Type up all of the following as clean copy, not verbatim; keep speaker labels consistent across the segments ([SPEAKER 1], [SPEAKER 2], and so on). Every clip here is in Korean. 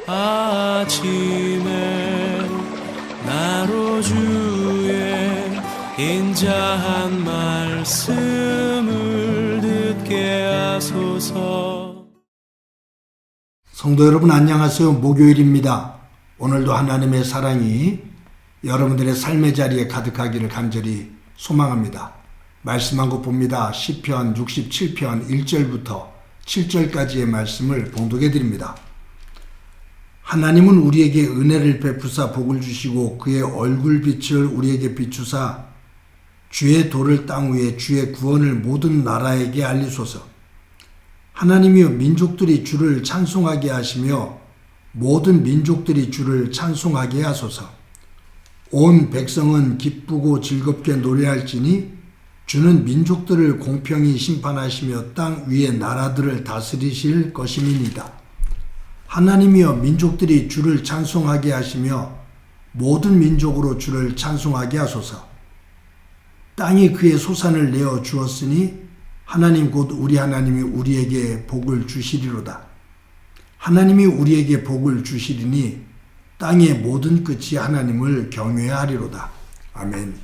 [SPEAKER 1] 아침에 나로 주의 인자한 말씀을 듣게 하소서.
[SPEAKER 2] 성도 여러분 안녕하세요. 목요일입니다. 오늘도 하나님의 사랑이 여러분들의 삶의 자리에 가득하기를 간절히 소망합니다. 말씀 한 곳 봅니다. 시편 67편 1절부터 7절까지의 말씀을 봉독해 드립니다. 하나님은 우리에게 은혜를 베푸사 복을 주시고 그의 얼굴빛을 우리에게 비추사 주의 도를 땅 위에 주의 구원을 모든 나라에게 알리소서. 하나님이여 민족들이 주를 찬송하게 하시며 모든 민족들이 주를 찬송하게 하소서. 온 백성은 기쁘고 즐겁게 노래할지니 주는 민족들을 공평히 심판하시며 땅 위의 나라들을 다스리실 것임이니이다. 하나님이여 민족들이 주를 찬송하게 하시며 모든 민족으로 주를 찬송하게 하소서. 땅이 그의 소산을 내어 주었으니 하나님 곧 우리 하나님이 우리에게 복을 주시리로다. 하나님이 우리에게 복을 주시리니 땅의 모든 끝이 하나님을 경외하리로다. 아멘.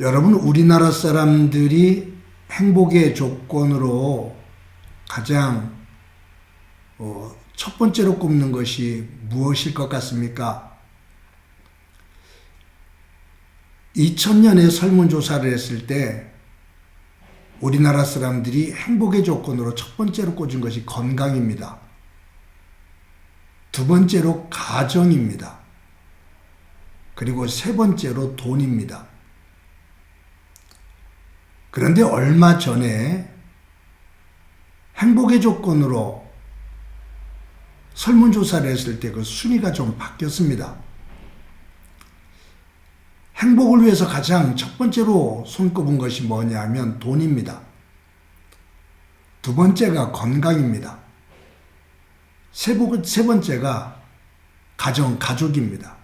[SPEAKER 2] 여러분, 우리나라 사람들이 행복의 조건으로 가장 첫 번째로 꼽는 것이 무엇일 것 같습니까? 2000년에 설문조사를 했을 때 우리나라 사람들이 행복의 조건으로 첫 번째로 꼽은 것이 건강입니다. 두 번째로 가정입니다. 그리고 세 번째로 돈입니다. 그런데 얼마 전에 행복의 조건으로 설문조사를 했을 때 그 순위가 좀 바뀌었습니다. 행복을 위해서 가장 첫 번째로 손꼽은 것이 뭐냐면 돈입니다. 두 번째가 건강입니다. 세 번째가 가족입니다.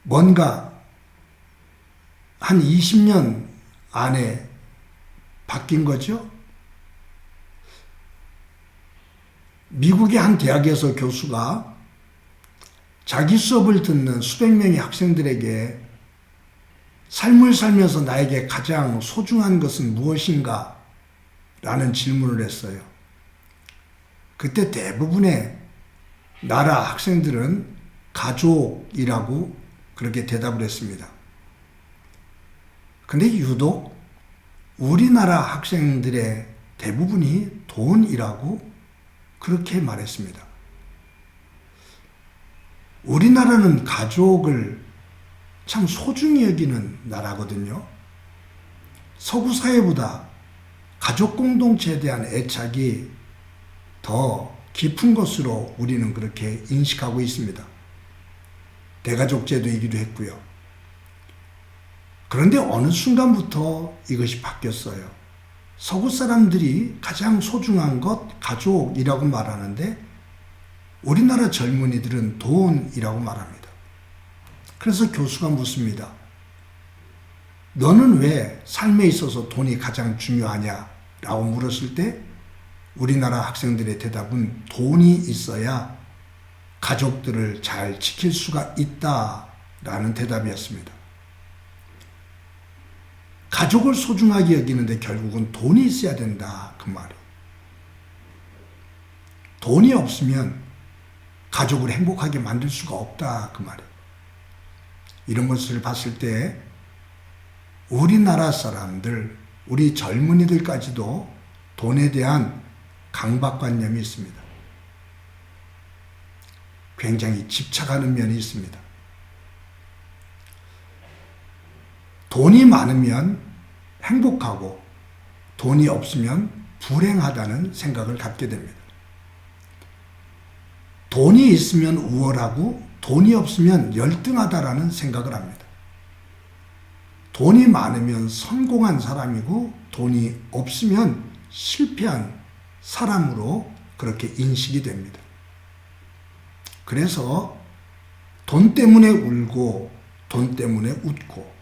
[SPEAKER 2] 뭔가 한 20년 안에 바뀐 거죠. 미국의 한 대학에서 교수가 자기 수업을 듣는 수백 명의 학생들에게 삶을 살면서 나에게 가장 소중한 것은 무엇인가? 라는 질문을 했어요. 그때 대부분의 나라 학생들은 가족이라고 그렇게 대답을 했습니다. 근데 유독 우리나라 학생들의 대부분이 돈이라고 그렇게 말했습니다. 우리나라는 가족을 참 소중히 여기는 나라거든요. 서구 사회보다 가족 공동체에 대한 애착이 더 깊은 것으로 우리는 그렇게 인식하고 있습니다. 대가족제도이기도 했고요. 그런데 어느 순간부터 이것이 바뀌었어요. 서구 사람들이 가장 소중한 것 가족이라고 말하는데 우리나라 젊은이들은 돈이라고 말합니다. 그래서 교수가 묻습니다. 너는 왜 삶에 있어서 돈이 가장 중요하냐? 라고 물었을 때 우리나라 학생들의 대답은 돈이 있어야 가족들을 잘 지킬 수가 있다라는 대답이었습니다. 가족을 소중하게 여기는데 결국은 돈이 있어야 된다. 그 말이. 돈이 없으면 가족을 행복하게 만들 수가 없다. 그 말이. 이런 것을 봤을 때 우리나라 사람들, 우리 젊은이들까지도 돈에 대한 강박관념이 있습니다. 굉장히 집착하는 면이 있습니다. 돈이 많으면 행복하고 돈이 없으면 불행하다는 생각을 갖게 됩니다. 돈이 있으면 우월하고 돈이 없으면 열등하다라는 생각을 합니다. 돈이 많으면 성공한 사람이고 돈이 없으면 실패한 사람으로 그렇게 인식이 됩니다. 그래서 돈 때문에 울고 돈 때문에 웃고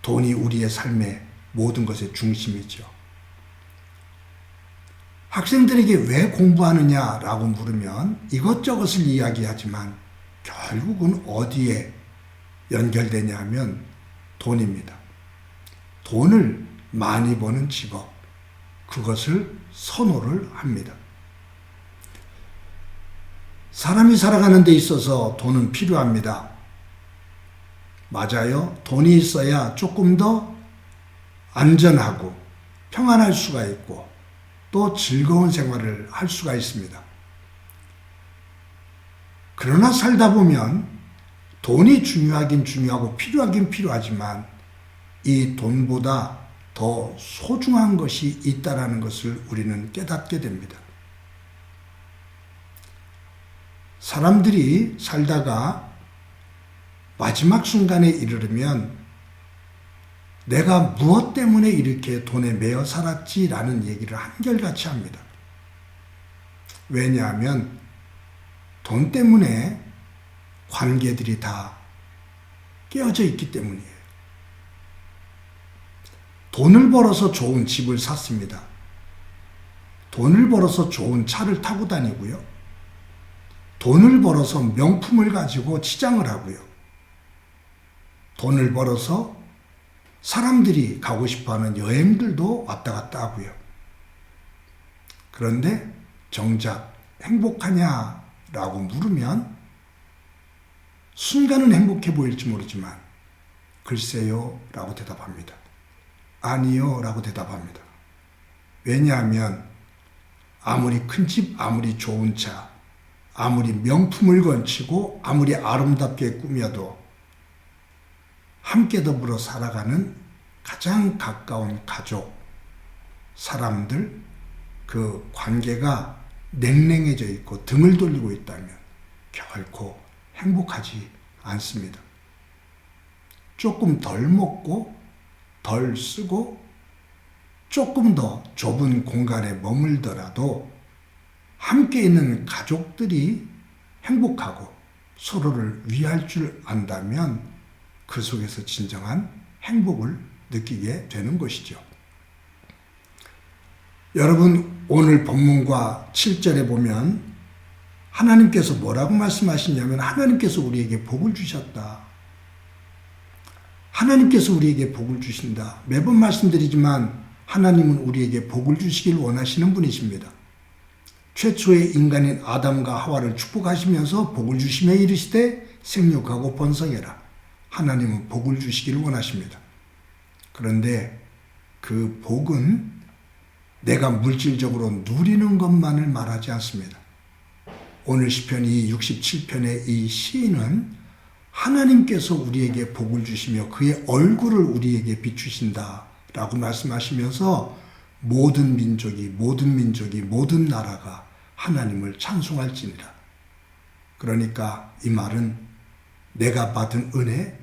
[SPEAKER 2] 돈이 우리의 삶의 모든 것의 중심이죠. 학생들에게 왜 공부하느냐라고 물으면 이것저것을 이야기하지만 결국은 어디에 연결되냐 하면 돈입니다. 돈을 많이 버는 직업, 그것을 선호를 합니다. 사람이 살아가는 데 있어서 돈은 필요합니다. 맞아요. 돈이 있어야 조금 더 안전하고 평안할 수가 있고 또 즐거운 생활을 할 수가 있습니다. 그러나 살다 보면 돈이 중요하긴 중요하고 필요하긴 필요하지만 이 돈보다 더 소중한 것이 있다는 것을 우리는 깨닫게 됩니다. 사람들이 살다가 마지막 순간에 이르르면 내가 무엇 때문에 이렇게 돈에 매여 살았지라는 얘기를 한결같이 합니다. 왜냐하면 돈 때문에 관계들이 다 깨어져 있기 때문이에요. 돈을 벌어서 좋은 집을 샀습니다. 돈을 벌어서 좋은 차를 타고 다니고요. 돈을 벌어서 명품을 가지고 치장을 하고요. 돈을 벌어서 사람들이 가고 싶어하는 여행들도 왔다 갔다 하고요. 그런데 정작 행복하냐라고 물으면 순간은 행복해 보일지 모르지만 글쎄요 라고 대답합니다. 아니요 라고 대답합니다. 왜냐하면 아무리 큰 집, 아무리 좋은 차, 아무리 명품을 걸치고 아무리 아름답게 꾸며도 함께 더불어 살아가는 가장 가까운 가족, 사람들, 그 관계가 냉랭해져 있고 등을 돌리고 있다면 결코 행복하지 않습니다. 조금 덜 먹고 덜 쓰고 조금 더 좁은 공간에 머물더라도 함께 있는 가족들이 행복하고 서로를 위할 줄 안다면 그 속에서 진정한 행복을 느끼게 되는 것이죠. 여러분, 오늘 본문과 7절에 보면 하나님께서 뭐라고 말씀하시냐면 하나님께서 우리에게 복을 주셨다. 하나님께서 우리에게 복을 주신다. 매번 말씀드리지만 하나님은 우리에게 복을 주시길 원하시는 분이십니다. 최초의 인간인 아담과 하와를 축복하시면서 복을 주시며 이르시되 생육하고 번성해라. 하나님은 복을 주시기를 원하십니다. 그런데 그 복은 내가 물질적으로 누리는 것만을 말하지 않습니다. 오늘 시편 이 67편의 이 시인은 하나님께서 우리에게 복을 주시며 그의 얼굴을 우리에게 비추신다라고 말씀하시면서 모든 민족이 모든 나라가 하나님을 찬송할지니라. 그러니까 이 말은 내가 받은 은혜,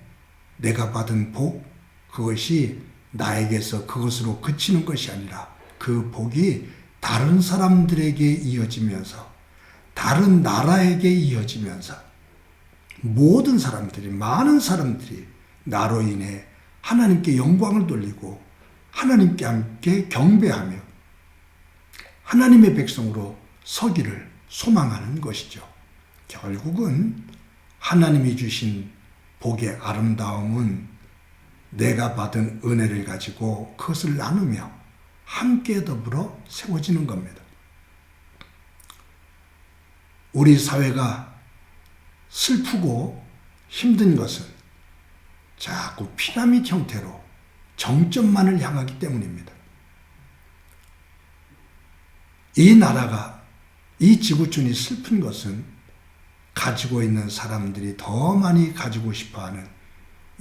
[SPEAKER 2] 내가 받은 복, 그것이 나에게서 그것으로 그치는 것이 아니라 그 복이 다른 사람들에게 이어지면서 다른 나라에게 이어지면서 모든 사람들이, 많은 사람들이 나로 인해 하나님께 영광을 돌리고 하나님께 함께 경배하며 하나님의 백성으로 서기를 소망하는 것이죠. 결국은 하나님이 주신 복의 아름다움은 내가 받은 은혜를 가지고 그것을 나누며 함께 더불어 세워지는 겁니다. 우리 사회가 슬프고 힘든 것은 자꾸 피라미드 형태로 정점만을 향하기 때문입니다. 이 나라가, 이 지구촌이 슬픈 것은 가지고 있는 사람들이 더 많이 가지고 싶어하는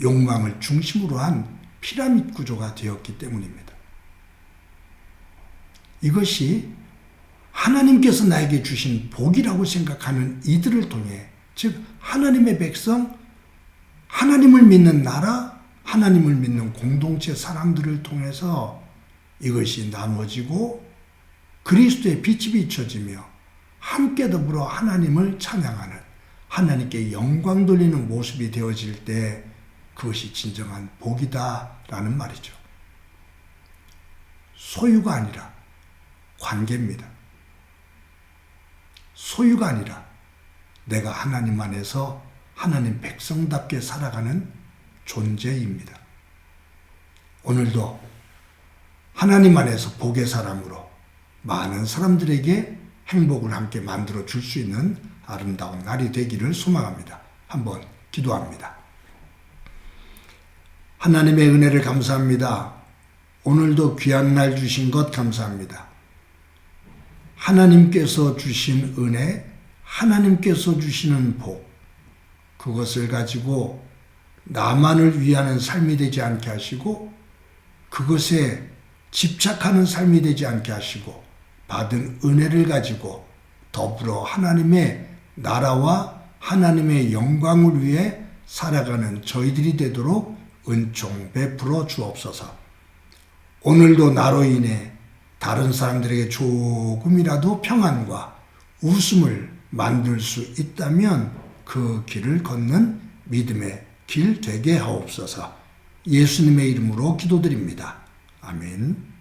[SPEAKER 2] 욕망을 중심으로 한 피라미드 구조가 되었기 때문입니다. 이것이 하나님께서 나에게 주신 복이라고 생각하는 이들을 통해, 즉 하나님의 백성, 하나님을 믿는 나라, 하나님을 믿는 공동체 사람들을 통해서 이것이 나누어지고 그리스도의 빛이 비춰지며 함께 더불어 하나님을 찬양하는, 하나님께 영광 돌리는 모습이 되어질 때 그것이 진정한 복이다라는 말이죠. 소유가 아니라 관계입니다. 소유가 아니라 내가 하나님 안에서 하나님 백성답게 살아가는 존재입니다. 오늘도 하나님 안에서 복의 사람으로 많은 사람들에게 행복을 함께 만들어 줄 수 있는 아름다운 날이 되기를 소망합니다. 한번 기도합니다. 하나님의 은혜를 감사합니다. 오늘도 귀한 날 주신 것 감사합니다. 하나님께서 주신 은혜, 하나님께서 주시는 복, 그것을 가지고 나만을 위하는 삶이 되지 않게 하시고 그것에 집착하는 삶이 되지 않게 하시고 받은 은혜를 가지고 더불어 하나님의 나라와 하나님의 영광을 위해 살아가는 저희들이 되도록 은총 베풀어 주옵소서. 오늘도 나로 인해 다른 사람들에게 조금이라도 평안과 웃음을 만들 수 있다면 그 길을 걷는 믿음의 길 되게 하옵소서. 예수님의 이름으로 기도드립니다. 아멘.